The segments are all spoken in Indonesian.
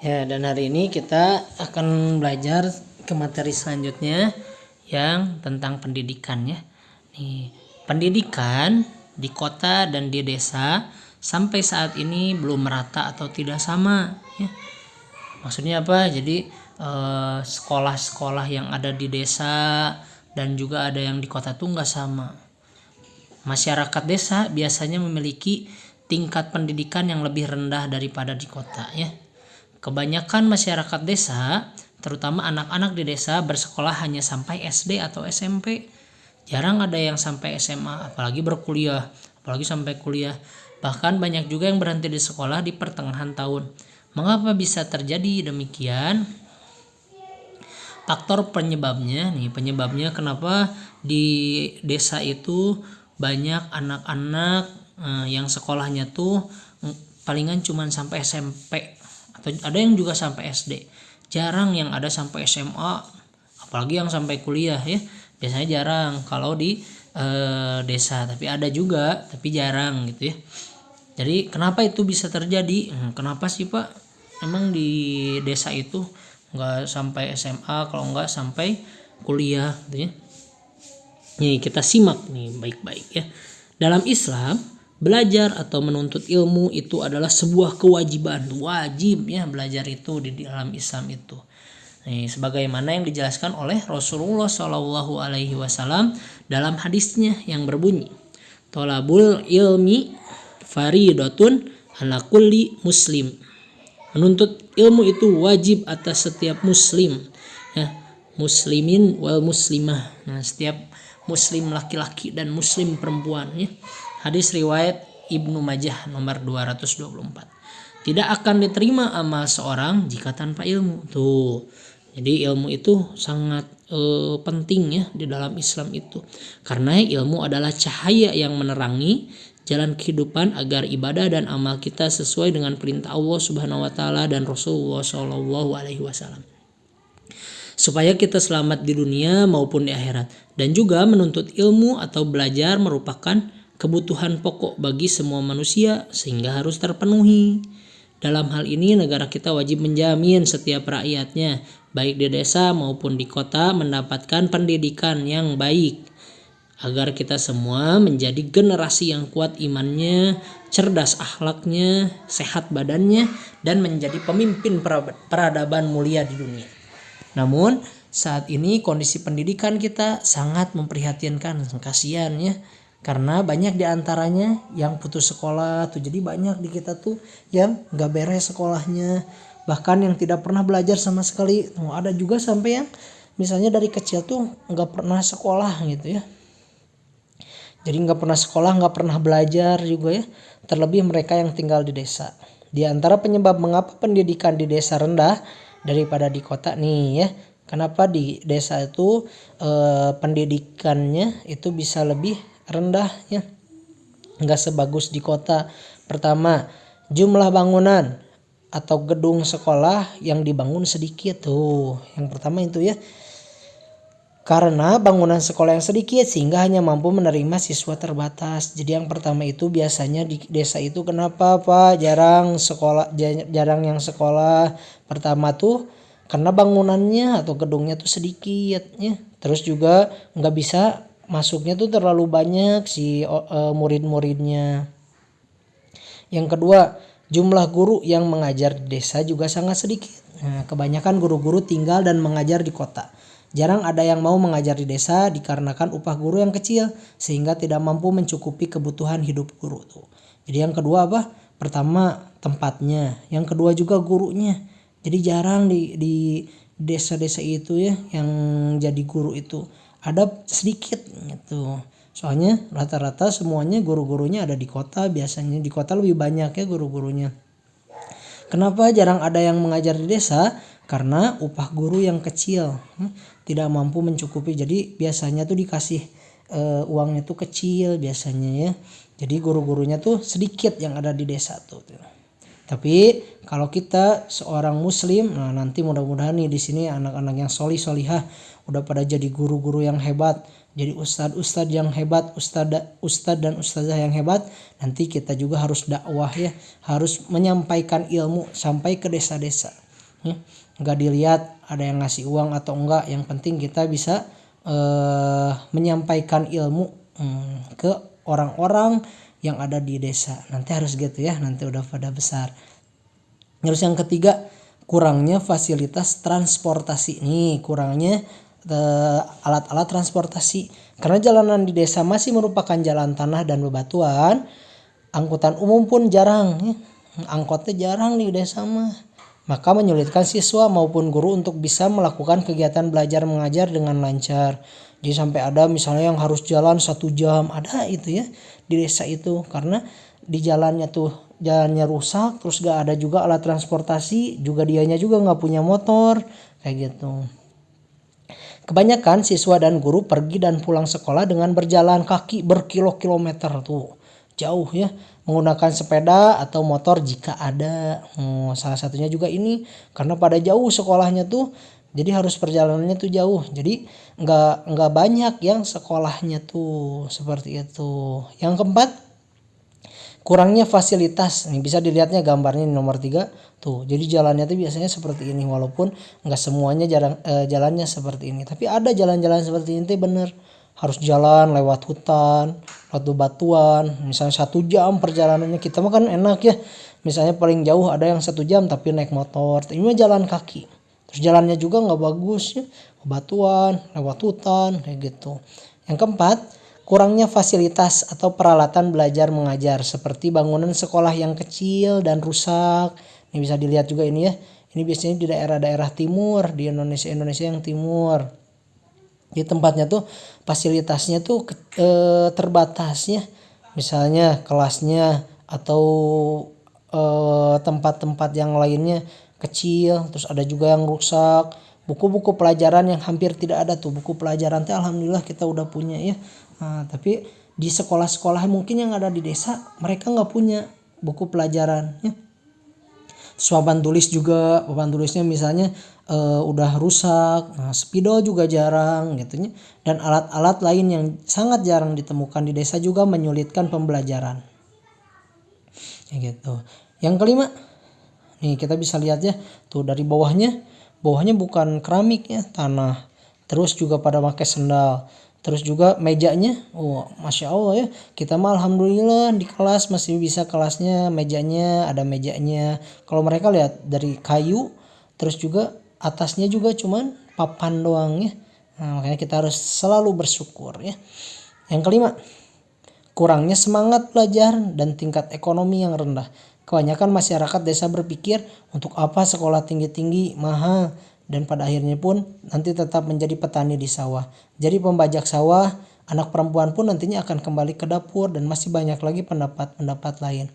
Ya, dan hari ini kita akan belajar ke materi selanjutnya yang tentang pendidikan ya. Nih, pendidikan di kota dan di desa sampai saat ini belum merata atau tidak sama ya. Maksudnya apa? Jadi sekolah-sekolah yang ada di desa dan juga ada yang di kota tuh nggak sama. Masyarakat desa biasanya memiliki tingkat pendidikan yang lebih rendah daripada di kota ya. Kebanyakan masyarakat desa, terutama anak-anak di desa, bersekolah hanya sampai SD atau SMP. Jarang ada yang sampai SMA, apalagi berkuliah, apalagi sampai kuliah. Bahkan banyak juga yang berhenti di sekolah di pertengahan tahun. Mengapa bisa terjadi demikian? Faktor penyebabnya penyebabnya kenapa di desa itu banyak anak-anak yang sekolahnya tuh palingan cuman sampai SMP atau ada yang juga sampai SD. Jarang yang ada sampai SMA, apalagi yang sampai kuliah ya. Biasanya jarang kalau di desa, tapi ada juga tapi jarang gitu ya. Jadi kenapa itu bisa terjadi? Kenapa sih Pak? Emang di desa itu nggak sampai SMA, kalau nggak sampai kuliah gitu ya. Nih kita simak nih baik-baik ya. Dalam Islam, belajar atau menuntut ilmu itu adalah sebuah kewajiban. Wajib ya belajar itu di dalam Islam itu. Nih, sebagaimana yang dijelaskan oleh Rasulullah Shallallahu Alaihi Wasallam dalam hadisnya yang berbunyi, Tolabul ilmi faridatun ala kulli muslim. Menuntut ilmu itu wajib atas setiap muslim ya, muslimin wal muslimah. Nah, setiap muslim laki-laki dan muslim perempuan ya. Hadis riwayat Ibnu Majah nomor 224. Tidak akan diterima amal seorang jika tanpa ilmu. Tuh. Jadi ilmu itu sangat penting ya di dalam Islam itu. Karena ilmu adalah cahaya yang menerangi jalan kehidupan agar ibadah dan amal kita sesuai dengan perintah Allah Subhanahu wa taala dan Rasulullah Shallallahu alaihi wasallam. Supaya kita selamat di dunia maupun di akhirat. Dan juga menuntut ilmu atau belajar merupakan kebutuhan pokok bagi semua manusia sehingga harus terpenuhi. Dalam hal ini negara kita wajib menjamin setiap rakyatnya baik di desa maupun di kota mendapatkan pendidikan yang baik agar kita semua menjadi generasi yang kuat imannya, cerdas akhlaknya, sehat badannya, dan menjadi pemimpin peradaban mulia di dunia. Namun saat ini kondisi pendidikan kita sangat memprihatinkan, kasihan ya. Karena banyak diantaranya yang putus sekolah tuh, jadi banyak di kita tuh yang gak beres sekolahnya, bahkan yang tidak pernah belajar sama sekali. Ada juga sampai yang misalnya dari kecil tuh gak pernah sekolah gitu ya. Jadi gak pernah sekolah, gak pernah belajar juga ya. Terlebih mereka yang tinggal di desa. Di antara penyebab mengapa pendidikan di desa rendah daripada di kota nih ya. Kenapa di desa itu pendidikannya itu bisa lebih rendah ya. Gak sebagus di kota. Pertama, jumlah bangunan atau gedung sekolah yang dibangun sedikit tuh. Yang pertama itu ya. Karena bangunan sekolah yang sedikit sehingga hanya mampu menerima siswa terbatas. Jadi yang pertama itu biasanya di desa itu kenapa Pak jarang yang sekolah. Pertama tuh karena bangunannya atau gedungnya tuh sedikit ya. Terus juga nggak bisa masuknya tuh terlalu banyak si murid-muridnya. Yang kedua, jumlah guru yang mengajar di desa juga sangat sedikit. Nah, kebanyakan guru-guru tinggal dan mengajar di kota. Jarang ada yang mau mengajar di desa dikarenakan upah guru yang kecil sehingga tidak mampu mencukupi kebutuhan hidup guru tuh. Jadi yang kedua apa? Pertama tempatnya, yang kedua juga gurunya. Jadi jarang di desa-desa itu ya yang jadi guru itu ada sedikit gitu. Soalnya rata-rata semuanya guru-gurunya ada di kota, biasanya di kota lebih banyak ya guru-gurunya. Kenapa jarang ada yang mengajar di desa? Karena upah guru yang kecil, tidak mampu mencukupi. Jadi biasanya tuh dikasih uangnya tuh kecil biasanya ya. Jadi guru-gurunya tuh sedikit yang ada di desa tuh. Tapi kalau kita seorang muslim, nah nanti mudah-mudahan nih di sini anak-anak yang solihah udah pada jadi guru-guru yang hebat, jadi ustadz yang hebat, ustadz dan ustazah yang hebat. Nanti kita juga harus dakwah ya, harus menyampaikan ilmu sampai ke desa-desa. ya. Nggak dilihat ada yang ngasih uang atau enggak, yang penting kita bisa menyampaikan ilmu ke orang-orang yang ada di desa. Nanti harus gitu ya, nanti udah pada besar. Terus yang ketiga, kurangnya fasilitas transportasi. Nih kurangnya alat-alat transportasi. Karena jalanan di desa masih merupakan jalan tanah dan bebatuan, angkutan umum pun jarang ya. Angkotnya jarang di desa mah. Maka menyulitkan siswa maupun guru untuk bisa melakukan kegiatan belajar mengajar dengan lancar. Jadi sampai ada misalnya yang harus jalan 1 jam, ada itu ya di desa itu, karena di jalannya rusak, terus gak ada juga alat transportasi, juga dianya juga gak punya motor kayak gitu. Kebanyakan siswa dan guru pergi dan pulang sekolah dengan berjalan kaki berkilo-kilometer tuh, jauh ya, menggunakan sepeda atau motor jika ada. Salah satunya juga ini karena pada jauh sekolahnya tuh, jadi harus perjalanannya tuh jauh. Jadi nggak banyak yang sekolahnya tuh seperti itu. Yang keempat, kurangnya fasilitas. Nih bisa dilihatnya gambarnya nomor 3 tuh. Jadi jalannya tuh biasanya seperti ini, walaupun nggak semuanya jalannya seperti ini. Tapi ada jalan-jalan seperti ini bener. Harus jalan lewat hutan, lewat batuan. Misalnya 1 jam perjalanannya, kita mah kan enak ya. Misalnya paling jauh ada yang 1 jam tapi naik motor. Ini mah jalan kaki. Terus jalannya juga nggak bagus ya, batuan, lewat hutan kayak gitu. Yang keempat, kurangnya fasilitas atau peralatan belajar mengajar seperti bangunan sekolah yang kecil dan rusak. Ini bisa dilihat juga ini ya. Ini biasanya di daerah-daerah timur, di Indonesia yang timur. Di tempatnya tuh fasilitasnya tuh terbatas ya. Misalnya kelasnya atau tempat-tempat yang lainnya kecil, terus ada juga yang rusak. Buku-buku pelajaran yang hampir tidak ada tuh. Buku pelajaran teh alhamdulillah kita udah punya ya. Nah, tapi di sekolah-sekolah mungkin yang ada di desa mereka nggak punya buku pelajaran ya. Terus papan tulisnya misalnya udah rusak. Nah, spidol juga jarang gitu ya. Dan alat-alat lain yang sangat jarang ditemukan di desa juga menyulitkan pembelajaran. Ya gitu. Yang kelima, nih kita bisa lihat ya, tuh dari bawahnya bukan keramik ya, tanah. Terus juga pada pakai sendal. Terus juga mejanya, masya Allah ya, kita mah alhamdulillah di kelas masih bisa kelasnya mejanya ada mejanya. Kalau mereka lihat dari kayu, terus juga atasnya juga cuman papan doang ya. Nah, makanya kita harus selalu bersyukur ya. Yang kelima, kurangnya semangat belajar dan tingkat ekonomi yang rendah. Kebanyakan masyarakat desa berpikir, untuk apa sekolah tinggi-tinggi, mahal, dan pada akhirnya pun nanti tetap menjadi petani di sawah. Jadi pembajak sawah, anak perempuan pun nantinya akan kembali ke dapur, dan masih banyak lagi pendapat-pendapat lain.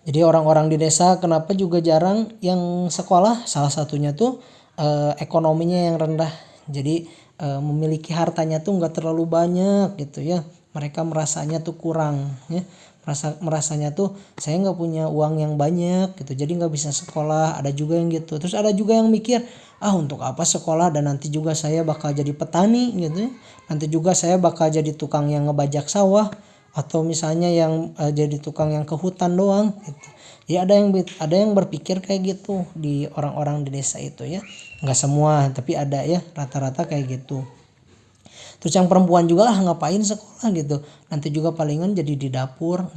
Jadi orang-orang di desa kenapa juga jarang yang sekolah? Salah satunya tuh ekonominya yang rendah. Jadi memiliki hartanya tuh nggak terlalu banyak gitu ya. Mereka merasanya tuh kurang ya. Merasanya tuh saya nggak punya uang yang banyak gitu, jadi nggak bisa sekolah. Ada juga yang gitu. Terus ada juga yang mikir, untuk apa sekolah, dan nanti juga saya bakal jadi petani gitu ya. Nanti juga saya bakal jadi tukang yang ngebajak sawah, atau misalnya yang jadi tukang yang ke hutan doang gitu. Jadi ada yang berpikir kayak gitu di orang-orang di desa itu ya. Nggak semua tapi ada ya, rata-rata kayak gitu. Terus yang perempuan juga ngapain sekolah gitu, nanti juga palingan jadi di dapur.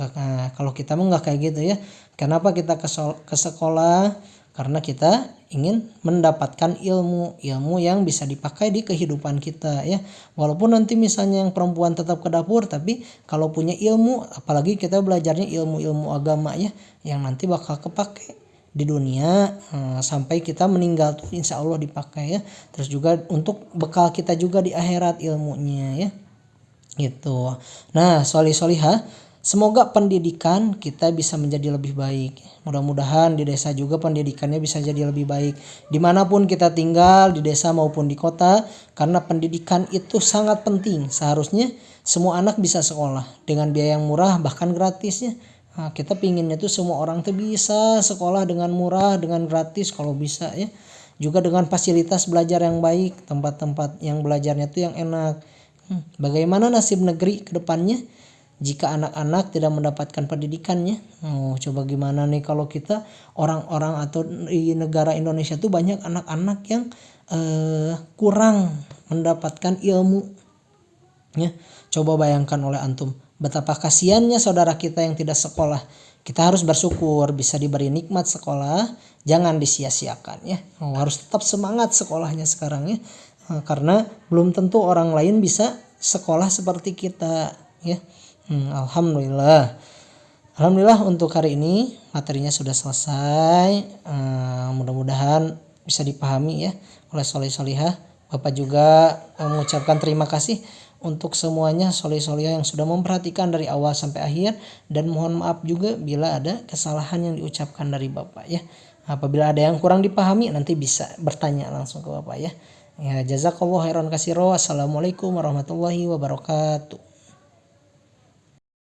Kalau kita mah nggak kayak gitu ya. Kenapa kita ke sekolah? Karena kita ingin mendapatkan ilmu yang bisa dipakai di kehidupan kita ya. Walaupun nanti misalnya yang perempuan tetap ke dapur, tapi kalau punya ilmu, apalagi kita belajarnya ilmu-ilmu agama ya, yang nanti bakal kepake di dunia sampai kita meninggal tuh insya Allah dipakai ya. Terus juga untuk bekal kita juga di akhirat ilmunya ya gitu. Nah sholihah, semoga pendidikan kita bisa menjadi lebih baik. Mudah-mudahan di desa juga pendidikannya bisa jadi lebih baik dimanapun kita tinggal, di desa maupun di kota, karena pendidikan itu sangat penting. Seharusnya semua anak bisa sekolah dengan biaya yang murah bahkan gratis ya. Nah, kita pinginnya tuh semua orang tuh bisa sekolah dengan murah, dengan gratis kalau bisa ya. Juga dengan fasilitas belajar yang baik, tempat-tempat yang belajarnya tuh yang enak. Bagaimana nasib negeri ke depannya? jika anak-anak tidak mendapatkan pendidikannya. Coba gimana nih kalau kita orang-orang atau di negara Indonesia tuh banyak anak-anak yang kurang mendapatkan ilmu. Ya, coba bayangkan oleh antum betapa kasihannya saudara kita yang tidak sekolah. Kita harus bersyukur bisa diberi nikmat sekolah, jangan disia-siakan ya. Harus tetap semangat sekolahnya sekarang ya. Karena belum tentu orang lain bisa sekolah seperti kita ya. Alhamdulillah. Alhamdulillah untuk hari ini materinya sudah selesai. Mudah-mudahan bisa dipahami ya oleh soleh-solihah. Bapak juga mengucapkan terima kasih untuk semuanya soleh-solihah yang sudah memperhatikan dari awal sampai akhir, dan mohon maaf juga bila ada kesalahan yang diucapkan dari Bapak ya. Apabila ada yang kurang dipahami nanti bisa bertanya langsung ke Bapak ya. Ya, jazakallahu khairan katsira. Wassalamualaikum warahmatullahi wabarakatuh.